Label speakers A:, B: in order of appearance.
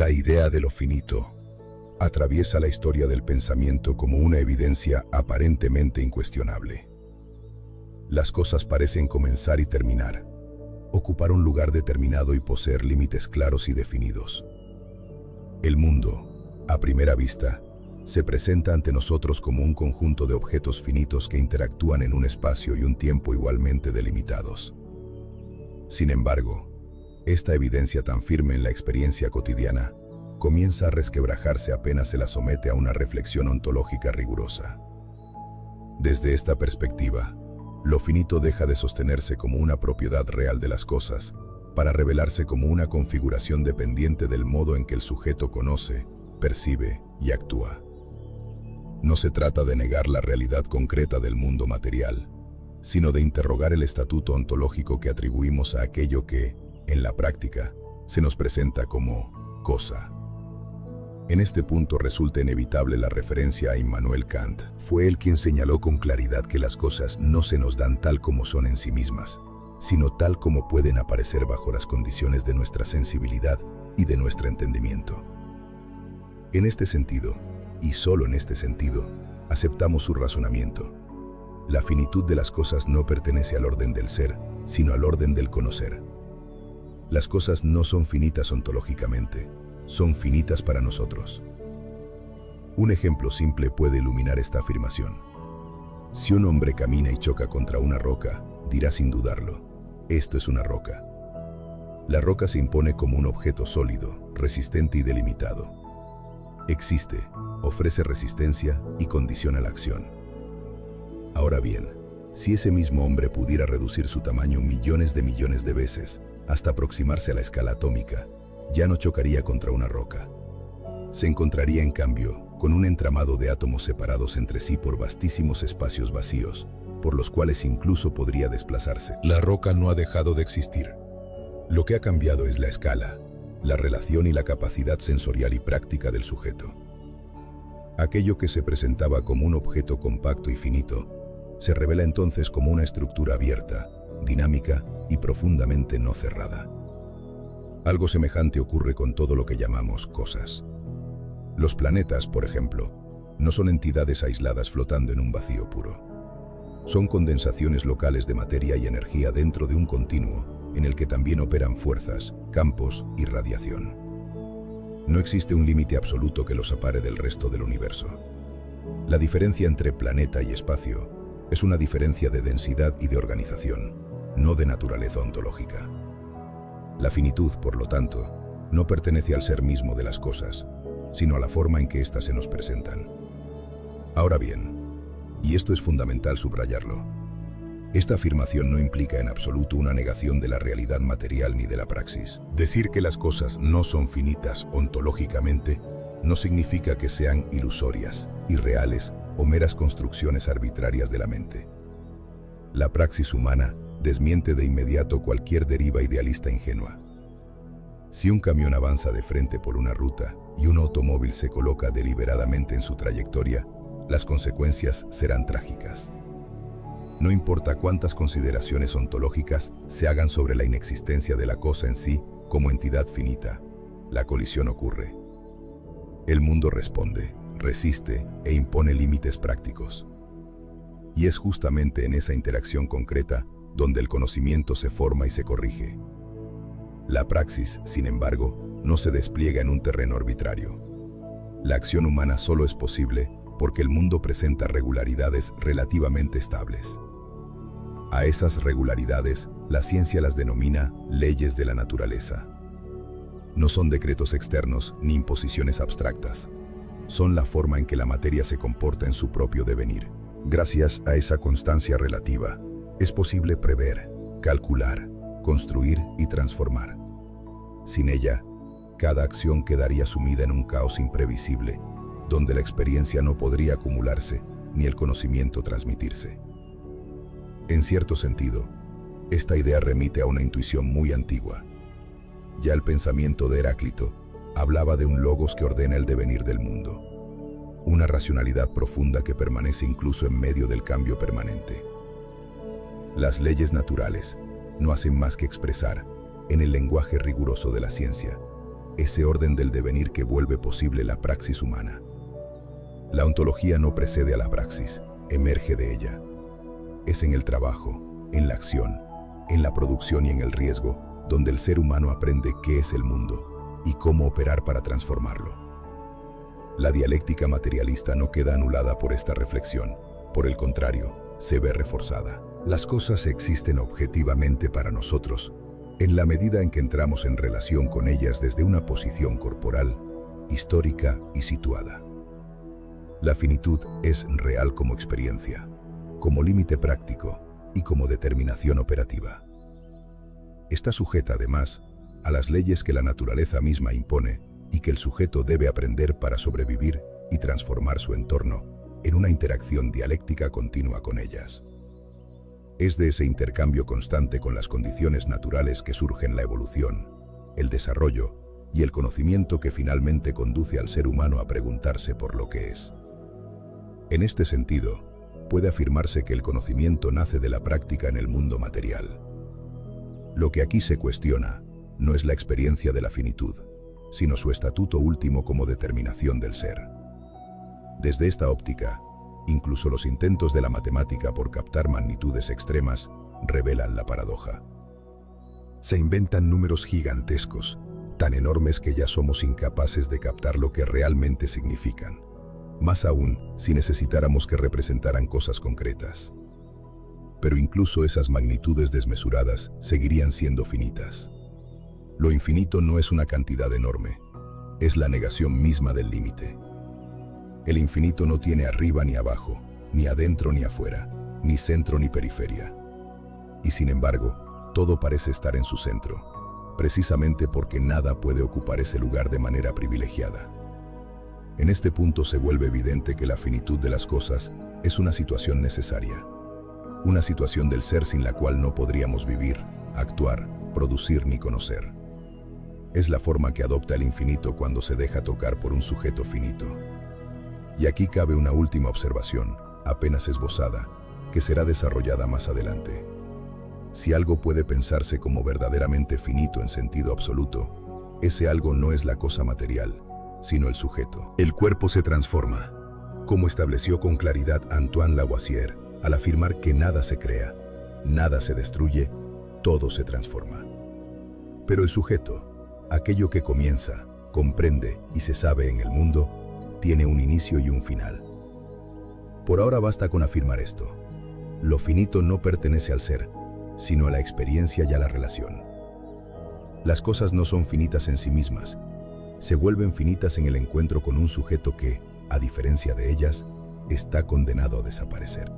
A: La idea de lo finito atraviesa la historia del pensamiento como una evidencia aparentemente incuestionable. Las cosas parecen comenzar y terminar, ocupar un lugar determinado y poseer límites claros y definidos. El mundo, a primera vista, se presenta ante nosotros como un conjunto de objetos finitos que interactúan en un espacio y un tiempo igualmente delimitados. Sin embargo, esta evidencia tan firme en la experiencia cotidiana comienza a resquebrajarse apenas se la somete a una reflexión ontológica rigurosa. Desde esta perspectiva, lo finito deja de sostenerse como una propiedad real de las cosas para revelarse como una configuración dependiente del modo en que el sujeto conoce, percibe y actúa. No se trata de negar la realidad concreta del mundo material, sino de interrogar el estatuto ontológico que atribuimos a aquello que, en la práctica, se nos presenta como cosa. En este punto resulta inevitable la referencia a Immanuel Kant. Fue él quien señaló con claridad que las cosas no se nos dan tal como son en sí mismas, sino tal como pueden aparecer bajo las condiciones de nuestra sensibilidad y de nuestro entendimiento. En este sentido, y solo en este sentido, aceptamos su razonamiento. La finitud de las cosas no pertenece al orden del ser, sino al orden del conocer. Las cosas no son finitas ontológicamente, son finitas para nosotros. Un ejemplo simple puede iluminar esta afirmación. Si un hombre camina y choca contra una roca, dirá sin dudarlo, esto es una roca. La roca se impone como un objeto sólido, resistente y delimitado. Existe, ofrece resistencia y condiciona la acción. Ahora bien, si ese mismo hombre pudiera reducir su tamaño millones de veces, hasta aproximarse a la escala atómica, ya no chocaría contra una roca. Se encontraría, en cambio, con un entramado de átomos separados entre sí por vastísimos espacios vacíos, por los cuales incluso podría desplazarse. La roca no ha dejado de existir. Lo que ha cambiado es la escala, la relación y la capacidad sensorial y práctica del sujeto. Aquello que se presentaba como un objeto compacto y finito, se revela entonces como una estructura abierta, dinámica y profundamente no cerrada. Algo semejante ocurre con todo lo que llamamos cosas. Los planetas, por ejemplo, no son entidades aisladas flotando en un vacío puro. Son condensaciones locales de materia y energía dentro de un continuo en el que también operan fuerzas, campos y radiación. No existe un límite absoluto que los separe del resto del universo. La diferencia entre planeta y espacio es una diferencia de densidad y de organización, no de naturaleza ontológica. La finitud, por lo tanto, no pertenece al ser mismo de las cosas, sino a la forma en que éstas se nos presentan. Ahora bien, y esto es fundamental subrayarlo, esta afirmación no implica en absoluto una negación de la realidad material ni de la praxis. Decir que las cosas no son finitas ontológicamente no significa que sean ilusorias, irreales o meras construcciones arbitrarias de la mente. La praxis humana desmiente de inmediato cualquier deriva idealista ingenua. Si un camión avanza de frente por una ruta y un automóvil se coloca deliberadamente en su trayectoria, las consecuencias serán trágicas. No importa cuántas consideraciones ontológicas se hagan sobre la inexistencia de la cosa en sí como entidad finita, la colisión ocurre. El mundo responde, resiste e impone límites prácticos. Y es justamente en esa interacción concreta donde el conocimiento se forma y se corrige. La praxis, sin embargo, no se despliega en un terreno arbitrario. La acción humana solo es posible porque el mundo presenta regularidades relativamente estables. A esas regularidades, la ciencia las denomina leyes de la naturaleza. No son decretos externos ni imposiciones abstractas. Son la forma en que la materia se comporta en su propio devenir. Gracias a esa constancia relativa, es posible prever, calcular, construir y transformar. Sin ella, cada acción quedaría sumida en un caos imprevisible, donde la experiencia no podría acumularse ni el conocimiento transmitirse. En cierto sentido, esta idea remite a una intuición muy antigua. Ya el pensamiento de Heráclito hablaba de un logos que ordena el devenir del mundo, una racionalidad profunda que permanece incluso en medio del cambio permanente. Las leyes naturales no hacen más que expresar, en el lenguaje riguroso de la ciencia, ese orden del devenir que vuelve posible la praxis humana. La ontología no precede a la praxis, emerge de ella. Es en el trabajo, en la acción, en la producción y en el riesgo, donde el ser humano aprende qué es el mundo y cómo operar para transformarlo. La dialéctica materialista no queda anulada por esta reflexión, por el contrario, se ve reforzada. Las cosas existen objetivamente para nosotros, en la medida en que entramos en relación con ellas desde una posición corporal, histórica y situada. La finitud es real como experiencia, como límite práctico y como determinación operativa. Está sujeta, además, a las leyes que la naturaleza misma impone y que el sujeto debe aprender para sobrevivir y transformar su entorno en una interacción dialéctica continua con ellas. Es de ese intercambio constante con las condiciones naturales que surgen la evolución, el desarrollo y el conocimiento que finalmente conduce al ser humano a preguntarse por lo que es. En este sentido, puede afirmarse que el conocimiento nace de la práctica en el mundo material. Lo que aquí se cuestiona no es la experiencia de la finitud, sino su estatuto último como determinación del ser. Desde esta óptica, incluso los intentos de la matemática por captar magnitudes extremas revelan la paradoja. Se inventan números gigantescos, tan enormes que ya somos incapaces de captar lo que realmente significan. Más aún, si necesitáramos que representaran cosas concretas. Pero incluso esas magnitudes desmesuradas seguirían siendo finitas. Lo infinito no es una cantidad enorme, es la negación misma del límite. El infinito no tiene arriba ni abajo, ni adentro ni afuera, ni centro ni periferia. Y sin embargo, todo parece estar en su centro, precisamente porque nada puede ocupar ese lugar de manera privilegiada. En este punto se vuelve evidente que la finitud de las cosas es una situación necesaria, una situación del ser sin la cual no podríamos vivir, actuar, producir ni conocer. Es la forma que adopta el infinito cuando se deja tocar por un sujeto finito. Y aquí cabe una última observación, apenas esbozada, que será desarrollada más adelante. Si algo puede pensarse como verdaderamente finito en sentido absoluto, ese algo no es la cosa material, sino el sujeto. El cuerpo se transforma, como estableció con claridad Antoine Lavoisier, al afirmar que nada se crea, nada se destruye, todo se transforma. Pero el sujeto, aquello que comienza, comprende y se sabe en el mundo, tiene un inicio y un final. Por ahora basta con afirmar esto. Lo finito no pertenece al ser, sino a la experiencia y a la relación. Las cosas no son finitas en sí mismas, se vuelven finitas en el encuentro con un sujeto que, a diferencia de ellas, está condenado a desaparecer.